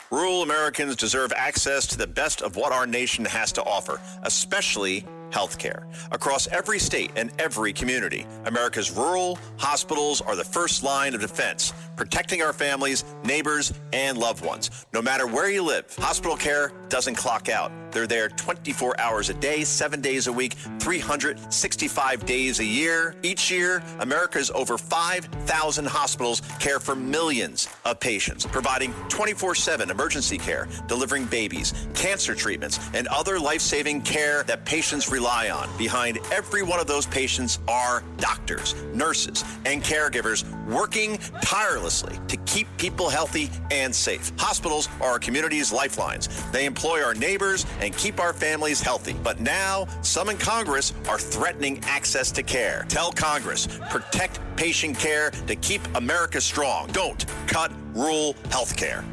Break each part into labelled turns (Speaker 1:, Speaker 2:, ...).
Speaker 1: Rural Americans deserve access to the best of what our nation has to offer, especially healthcare. Across every state and every community, America's rural hospitals are the first line of defense, protecting our families, neighbors, and loved ones. No matter where you live, hospital care doesn't clock out. They're there 24 hours a day, 7 days a week, 365 days a year. Each year, America's over 5,000 hospitals care for millions of patients, providing 24/7 emergency care, delivering babies, cancer treatments, and other life-saving care that patients rely on. Behind every one of those patients are doctors, nurses, and caregivers working tirelessly to keep people healthy and safe. Hospitals are our community's lifelines. They employ our neighbors and keep our families healthy. But now, some in Congress are threatening access to care. Tell Congress, protect patient care to keep America strong. Don't cut rural health care.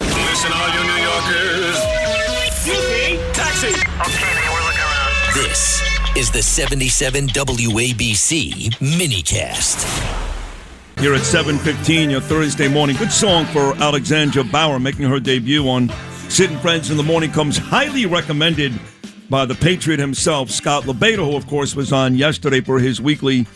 Speaker 2: Listen, all you New Yorkers. Taxi.
Speaker 3: Okay, man, we're looking around.
Speaker 4: This is the 77 WABC minicast.
Speaker 5: Here at 7:15, your Thursday morning. Good song for Alexandra Bougher, making her debut on Sid and Friends in the Morning. Comes highly recommended by the Patriot himself, Scott LeBeta, who, of course, was on yesterday for his weekly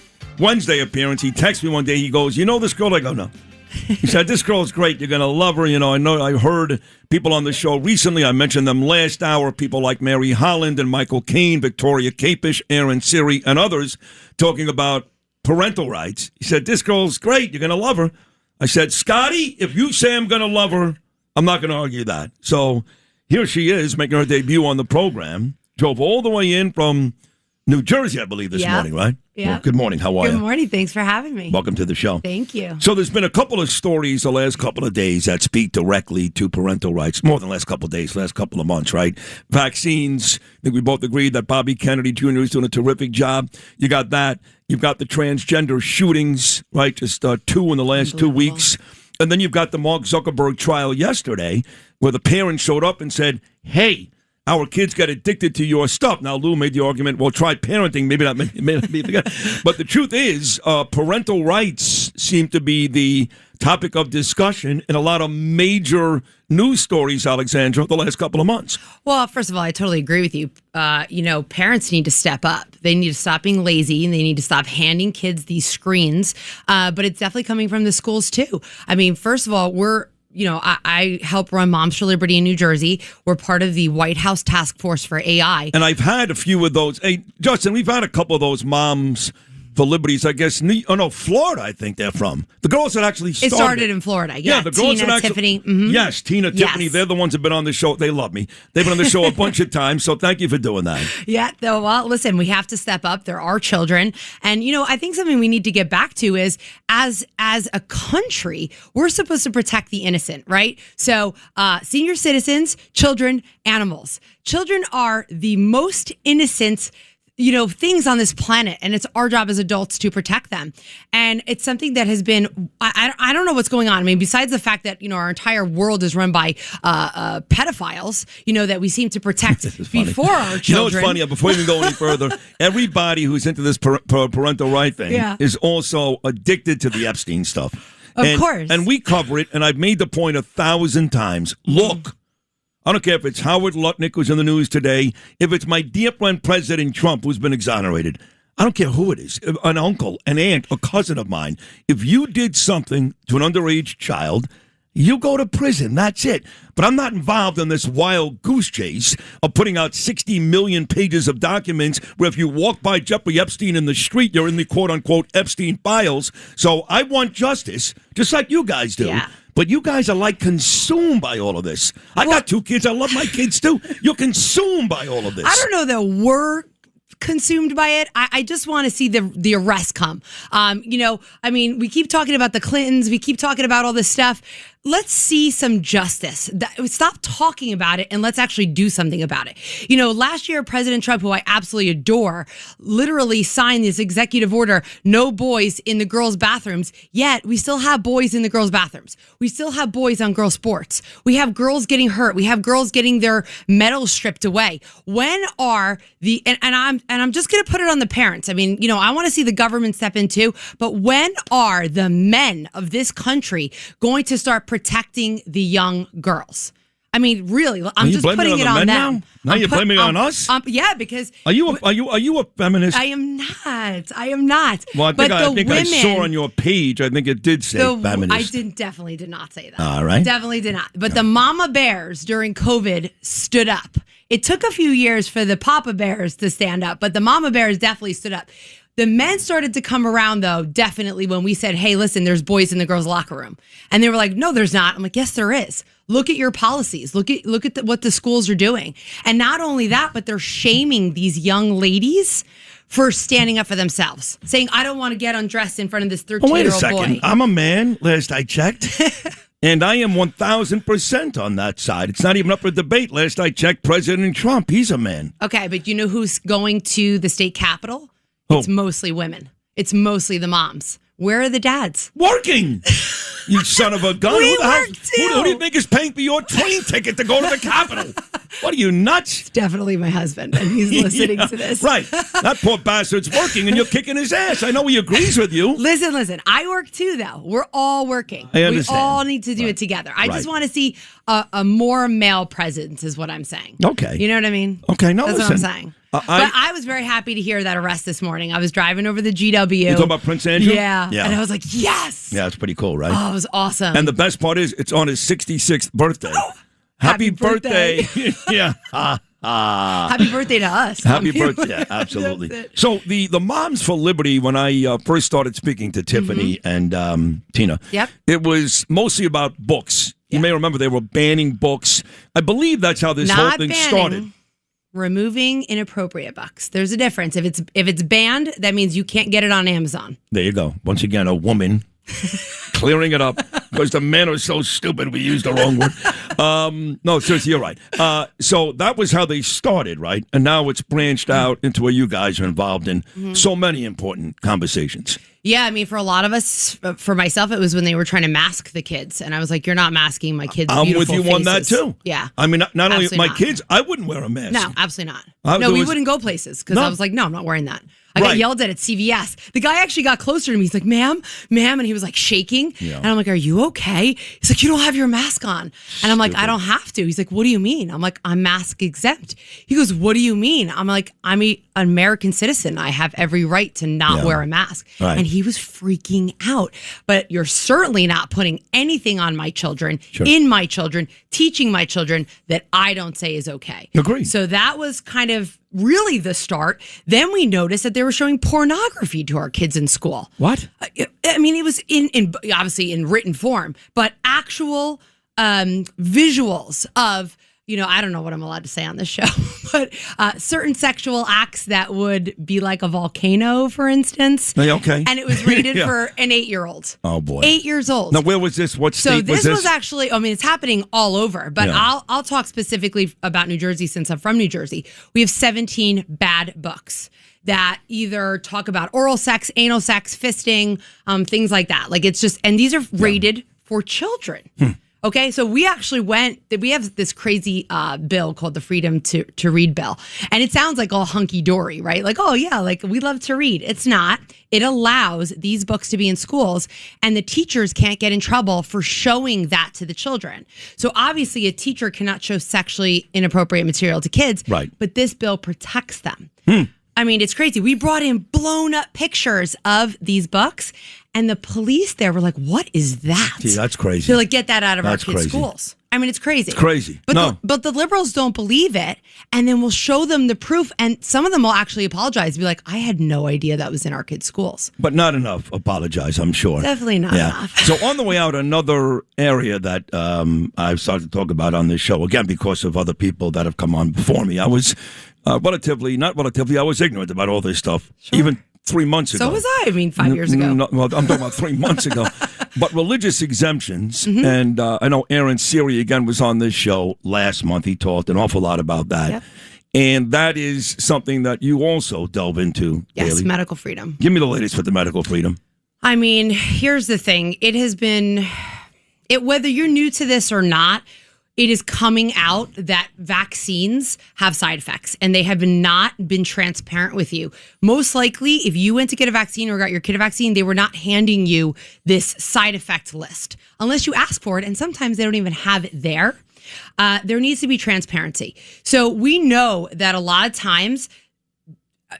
Speaker 5: Wednesday appearance. He texted me one day. He goes, "You know this girl?" I go, "No." He said, "This girl's great. You're going to love her." I know I heard people on the show recently. I mentioned them last hour. People like Mary Holland and Michael Caine, Victoria Capish, Aaron Siri, and others talking about parental rights. He said, "This girl's great. You're going to love her." I said, "Scotty, if you say I'm going to love her, I'm not going to argue that." So here she is making her debut on the program. Drove all the way in from New Jersey, I believe, this morning, right?
Speaker 6: Yeah.
Speaker 5: Well, good morning. How are you?
Speaker 6: Good morning. Thanks for having me.
Speaker 5: Welcome to the show.
Speaker 6: Thank you.
Speaker 5: So there's been a couple of stories the last couple of days that speak directly to parental rights. More than the last couple of days, last couple of months, right? Vaccines. I think we both agreed that Bobby Kennedy Jr. is doing a terrific job. You got that. You've got the transgender shootings, right? Just 2 in the last 2 weeks. And then you've got the Mark Zuckerberg trial yesterday where the parents showed up and said, "Hey, our kids got addicted to your stuff." Now, Lou made the argument, well, try parenting. Maybe not be the guy. But the truth is, parental rights seem to be the topic of discussion in a lot of major news stories, Alexandra, the last couple of months.
Speaker 6: Well, first of all, I totally agree with you. Parents need to step up. They need to stop being lazy, and they need to stop handing kids these screens. But it's definitely coming from the schools, too. I mean, first of all, I help run Moms for Liberty in New Jersey. We're part of the White House Task Force for AI.
Speaker 5: And I've had a few of those. Hey, Justin, we've had a couple of those Moms for Liberties, I guess. Florida, I think they're from. The girls that actually started.
Speaker 6: It started in Florida, yeah.
Speaker 5: The girls
Speaker 6: Tina,
Speaker 5: that actually,
Speaker 6: Tiffany. Mm-hmm.
Speaker 5: Yes, Tina,
Speaker 6: Yes.
Speaker 5: Tiffany. They're the ones that have been on the show. They love me. They've been on the show a bunch of times, so thank you for doing that.
Speaker 6: Yeah, well, listen, we have to step up. There are children. And, I think something we need to get back to is, as a country, we're supposed to protect the innocent, right? So senior citizens, children, animals. Children are the most innocent things on this planet, and it's our job as adults to protect them. And it's something that has been, I don't know what's going on. I mean, besides the fact that, our entire world is run by pedophiles, that we seem to protect before our children.
Speaker 5: You know what's funny? Before we even go any further, everybody who's into this parental right thing is also addicted to the Epstein stuff.
Speaker 6: Of course.
Speaker 5: And we cover it, and I've made the point 1,000 times. Look, I don't care if it's Howard Lutnick, who's in the news today, if it's my dear friend President Trump, who's been exonerated. I don't care who it is, an uncle, an aunt, a cousin of mine. If you did something to an underage child, you go to prison. That's it. But I'm not involved in this wild goose chase of putting out 60 million pages of documents where if you walk by Jeffrey Epstein in the street, you're in the quote-unquote Epstein files. So I want justice, just like you guys do.
Speaker 6: Yeah.
Speaker 5: But you guys are consumed by all of this. I got 2 kids. I love my kids too. You're consumed by all of this.
Speaker 6: I don't know that we're consumed by it. I just want to see the arrest come. We keep talking about the Clintons. We keep talking about all this stuff. Let's see some justice. Stop talking about it and let's actually do something about it. Last year, President Trump, who I absolutely adore, literally signed this executive order, no boys in the girls' bathrooms, yet we still have boys in the girls' bathrooms. We still have boys on girls' sports. We have girls getting hurt. We have girls getting their medals stripped away. When are and I'm just going to put it on the parents. I mean, I want to see the government step in too, but when are the men of this country going to start protecting the young girls. I mean, really, I'm
Speaker 5: you
Speaker 6: just
Speaker 5: blaming
Speaker 6: putting
Speaker 5: it
Speaker 6: it
Speaker 5: on
Speaker 6: on
Speaker 5: the men
Speaker 6: them.
Speaker 5: now? Now you're blaming it on us?
Speaker 6: Yeah, because
Speaker 5: Are you a feminist?
Speaker 6: I am not. I am not.
Speaker 5: Well, I think,
Speaker 6: but
Speaker 5: I saw on your page, I think it did say feminist.
Speaker 6: I definitely did not say that.
Speaker 5: All right.
Speaker 6: Definitely did not. But the mama bears during COVID stood up. It took a few years for the papa bears to stand up, but the mama bears definitely stood up. The men started to come around, though, definitely when we said, hey, listen, there's boys in the girls' locker room. And they were like, no, there's not. I'm like, yes, there is. Look at your policies. Look at what the schools are doing. And not only that, but they're shaming these young ladies for standing up for themselves, saying, I don't want to get undressed in front of this 13-year-old boy.
Speaker 5: Wait a second. I'm a man, last I checked. And I am 1,000% on that side. It's not even up for debate. Last I checked, President Trump, he's a man.
Speaker 6: Okay, but you know who's going to the state capitol?
Speaker 5: Who?
Speaker 6: It's mostly women. It's mostly the moms. Where are the dads?
Speaker 5: Working! You son of a gun.
Speaker 6: We
Speaker 5: Who the hell-
Speaker 6: work too.
Speaker 5: Who do you think is paying for your train ticket to go to the Capitol? What are you, nuts?
Speaker 6: Definitely my husband, and he's listening
Speaker 5: Yeah,
Speaker 6: to this.
Speaker 5: Right. That poor bastard's working, and you're kicking his ass. I know he agrees with you.
Speaker 6: Listen. I work too, though. We're all working.
Speaker 5: I understand.
Speaker 6: We all need to do it together. I just want to see a more male presence, is what I'm saying.
Speaker 5: Okay.
Speaker 6: You know what I mean?
Speaker 5: Okay, no,
Speaker 6: That's
Speaker 5: listen.
Speaker 6: what I'm saying. But I was very happy to hear that arrest this morning. I was driving over the GW.
Speaker 5: You talking about Prince Andrew?
Speaker 6: Yeah.
Speaker 5: Yeah.
Speaker 6: And I was like, yes.
Speaker 5: Yeah, it's pretty cool, right?
Speaker 6: Oh, it was awesome.
Speaker 5: And the best part is, it's on his 66th birthday. Happy birthday. Yeah.
Speaker 6: Happy birthday to us.
Speaker 5: Happy birthday. Yeah, absolutely.
Speaker 6: That's it.
Speaker 5: So the Moms for Liberty, when I first started speaking to Tiffany and Tina,
Speaker 6: Yep.
Speaker 5: it was mostly about books. You may remember they were banning books. I believe that's how this whole
Speaker 6: Not
Speaker 5: thing
Speaker 6: banning,
Speaker 5: started.
Speaker 6: removing inappropriate books. There's a difference. If it's banned, that means you can't get it on Amazon.
Speaker 5: There you go. Once again, a woman clearing it up because the men are so stupid we used the wrong word. No, seriously, you're right. So that was how they started, right? And now it's branched out into where you guys are involved in so many important conversations.
Speaker 6: Yeah, I mean, for a lot of us, for myself, it was when they were trying to mask the kids. And I was like, you're not masking my kids'
Speaker 5: I'm with
Speaker 6: beautiful
Speaker 5: you on that,
Speaker 6: faces.
Speaker 5: too.
Speaker 6: Yeah.
Speaker 5: I mean, not only
Speaker 6: Absolutely
Speaker 5: my
Speaker 6: not.
Speaker 5: kids, I wouldn't wear a mask.
Speaker 6: No, absolutely not.
Speaker 5: There
Speaker 6: No, we
Speaker 5: was-
Speaker 6: wouldn't go places because
Speaker 5: No.
Speaker 6: I was like, no, I'm not wearing that. I got
Speaker 5: Right.
Speaker 6: yelled at CVS. The guy actually got closer to me. He's like, ma'am, and he was like shaking.
Speaker 5: Yeah.
Speaker 6: And I'm like, are you okay? He's like, you don't have your mask on. And I'm like, I don't have to. He's like, what do you mean? I'm like, I'm mask exempt. He goes, what do you mean? I'm like, I'm an American citizen. I have every right to not wear a mask.
Speaker 5: Right.
Speaker 6: And he was freaking out. But you're certainly not putting anything on my children, in my children, teaching my children that I don't say is okay.
Speaker 5: Agreed.
Speaker 6: So that was kind of really the start. Then we noticed that they were showing pornography to our kids in school.
Speaker 5: What?
Speaker 6: I mean, it was in obviously in written form, but actual visuals of, I don't know what I'm allowed to say on this show, but certain sexual acts that would be like a volcano, for instance.
Speaker 5: Okay.
Speaker 6: And it was rated
Speaker 5: Yeah.
Speaker 6: for an 8-year-old.
Speaker 5: Oh, boy.
Speaker 6: 8 years old.
Speaker 5: Now, where was this? What
Speaker 6: So
Speaker 5: state
Speaker 6: this
Speaker 5: was this?
Speaker 6: was actually, I mean, it's happening all over, but
Speaker 5: Yeah.
Speaker 6: I'll talk specifically about New Jersey since I'm from New Jersey. We have 17 bad books that either talk about oral sex, anal sex, fisting, things like that. Like it's just, and these are rated for children. Okay, so we actually we have this crazy bill called the Freedom to Read Bill. And it sounds like all hunky-dory, right? Like, oh yeah, like we love to read. It's not. It allows these books to be in schools and the teachers can't get in trouble for showing that to the children. So obviously a teacher cannot show sexually inappropriate material to kids,
Speaker 5: Right.
Speaker 6: but this bill protects them. I mean, it's crazy. We brought in blown up pictures of these books, and the police there were like, what is that?
Speaker 5: Gee, that's crazy.
Speaker 6: They're like, get that out of
Speaker 5: That's
Speaker 6: our kids'
Speaker 5: crazy.
Speaker 6: schools. I mean, it's crazy.
Speaker 5: It's crazy.
Speaker 6: But,
Speaker 5: No.
Speaker 6: but the liberals don't believe it, and then we'll show them the proof, and some of them will actually apologize and be like, I had no idea that was in our kids' schools.
Speaker 5: But not enough. Apologize, I'm sure.
Speaker 6: Definitely not enough.
Speaker 5: So on the way out, another area that I've started to talk about on this show, again, because of other people that have come on before me, I was I was ignorant about all this stuff, even 3 months ago.
Speaker 6: So was I. I mean, 5 years ago.
Speaker 5: No, well, I'm talking about 3 months ago. But religious exemptions,
Speaker 6: Mm-hmm.
Speaker 5: and I know Aaron Siri, again, was on this show last month. He talked an awful lot about that.
Speaker 6: Yep.
Speaker 5: And that is something that you also delve into
Speaker 6: Yes,
Speaker 5: daily.
Speaker 6: medical freedom.
Speaker 5: Give me the latest with the medical freedom.
Speaker 6: I mean, here's the thing. It has been, whether you're new to this or not, it is coming out that vaccines have side effects, and they have not been transparent with you. Most likely, if you went to get a vaccine or got your kid a vaccine, they were not handing you this side effect list unless you ask for it, and sometimes they don't even have it there. There needs to be transparency. So we know that a lot of times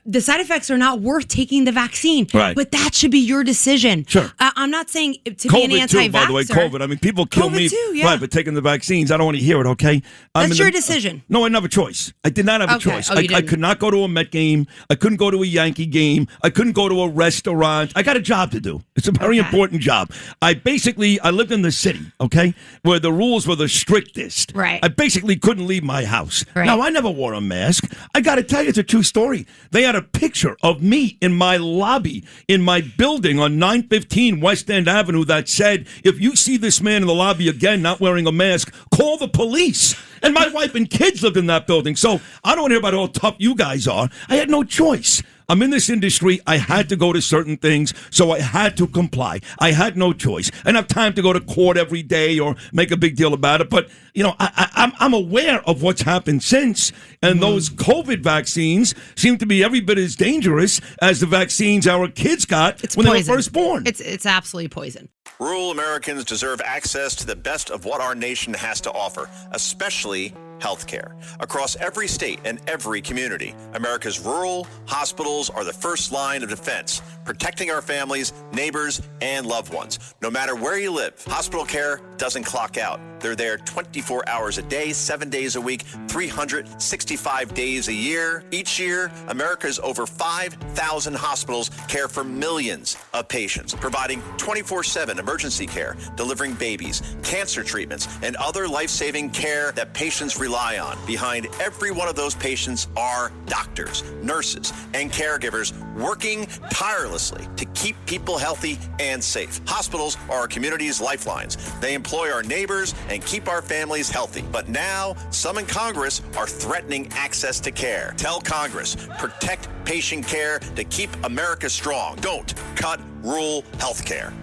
Speaker 6: the side effects are not worth taking the vaccine,
Speaker 5: right?
Speaker 6: But that should be your decision.
Speaker 5: Sure.
Speaker 6: I'm not saying to
Speaker 5: COVID
Speaker 6: be an anti-vaxxer.
Speaker 5: too, by the way, COVID. I mean, people kill
Speaker 6: COVID
Speaker 5: me
Speaker 6: too, yeah.
Speaker 5: right, for taking the vaccines. I don't want to hear it, okay?
Speaker 6: That's your decision.
Speaker 5: No, I didn't have a choice. I did not have a choice.
Speaker 6: Oh,
Speaker 5: I could not go to a Met game. I couldn't go to a Yankee game. I couldn't go to a restaurant. I got a job to do. It's a very important job. I lived in the city, okay, where the rules were the strictest.
Speaker 6: Right.
Speaker 5: I basically couldn't leave my house.
Speaker 6: Right.
Speaker 5: Now, I never wore a mask. I got to tell you, it's a true story. They had a picture of me in my lobby in my building on 915 West End Avenue that said, if you see this man in the lobby again not wearing a mask, call the police. And my wife and kids lived in that building. So I don't want to hear about how tough you guys are. I had no choice. I'm in this industry. I had to go to certain things, so I had to comply. I had no choice. I didn't have time to go to court every day or make a big deal about it. But, you know, I'm aware of what's happened since, and those COVID vaccines seem to be every bit as dangerous as the vaccines our kids got when they were first born.
Speaker 6: It's absolutely poison.
Speaker 1: Rural Americans deserve access to the best of what our nation has to offer, especially healthcare. Across every state and every community, America's rural hospitals are the first line of defense, protecting our families, neighbors, and loved ones. No matter where you live, hospital care doesn't clock out. They're there 24 hours a day, 7 days a week, 365 days a year. Each year, America's over 5,000 hospitals care for millions of patients, providing 24/7 emergency care, delivering babies, cancer treatments, and other life-saving care that patients rely on. Behind every one of those patients are doctors, nurses, and caregivers working tirelessly to keep people healthy and safe. Hospitals are our community's lifelines. They employ our neighbors and keep our families healthy. But now, some in Congress are threatening access to care. Tell Congress, protect patient care to keep America strong. Don't cut rural health care.